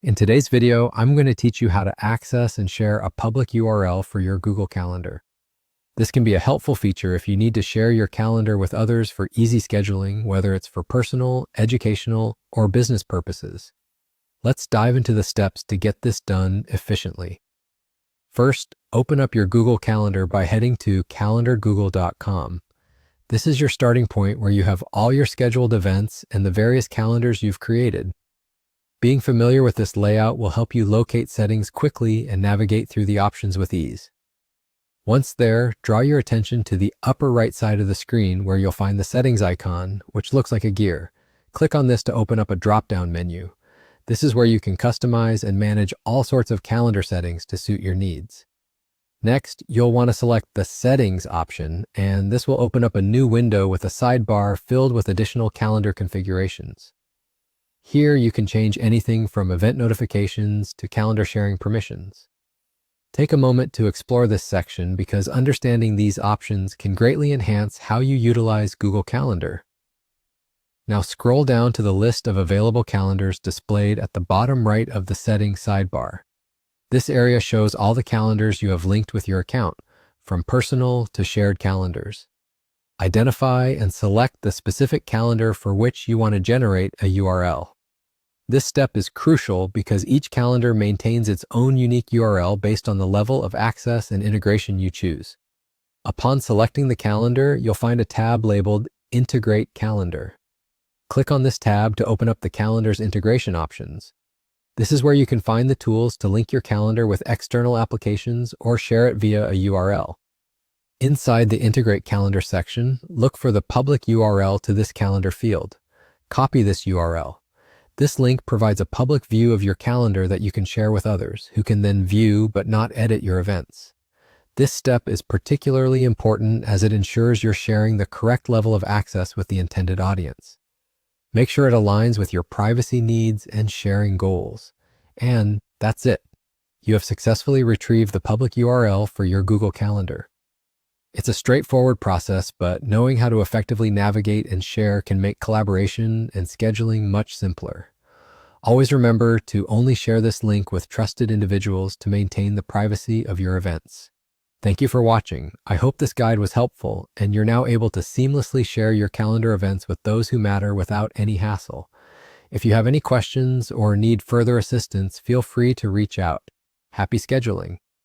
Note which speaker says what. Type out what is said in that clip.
Speaker 1: In today's video, I'm going to teach you how to access and share a public URL for your Google Calendar. This can be a helpful feature if you need to share your calendar with others for easy scheduling, whether it's for personal, educational, or business purposes. Let's dive into the steps to get this done efficiently. First, open up your Google Calendar by heading to calendargoogle.com. This is your starting point where you have all your scheduled events and the various calendars you've created. Being familiar with this layout will help you locate settings quickly and navigate through the options with ease. Once there, draw your attention to the upper right side of the screen where you'll find the settings icon, which looks like a gear. Click on this to open up a drop-down menu. This is where you can customize and manage all sorts of calendar settings to suit your needs. Next, you'll want to select the Settings option, and this will open up a new window with a sidebar filled with additional calendar configurations. Here, you can change anything from event notifications to calendar sharing permissions. Take a moment to explore this section because understanding these options can greatly enhance how you utilize Google Calendar. Now scroll down to the list of available calendars displayed at the bottom right of the Settings sidebar. This area shows all the calendars you have linked with your account, from personal to shared calendars. Identify and select the specific calendar for which you want to generate a URL. This step is crucial because each calendar maintains its own unique URL based on the level of access and integration you choose. Upon selecting the calendar, you'll find a tab labeled Integrate Calendar. Click on this tab to open up the calendar's integration options. This is where you can find the tools to link your calendar with external applications or share it via a URL. Inside the Integrate Calendar section, look for the public URL to this calendar field. Copy this URL. This link provides a public view of your calendar that you can share with others, who can then view but not edit your events. This step is particularly important as it ensures you're sharing the correct level of access with the intended audience. Make sure it aligns with your privacy needs and sharing goals. And that's it. You have successfully retrieved the public URL for your Google Calendar. It's a straightforward process, but knowing how to effectively navigate and share can make collaboration and scheduling much simpler. Always remember to only share this link with trusted individuals to maintain the privacy of your events. Thank you for watching. I hope this guide was helpful and you're now able to seamlessly share your calendar events with those who matter without any hassle. If you have any questions or need further assistance, feel free to reach out. Happy scheduling!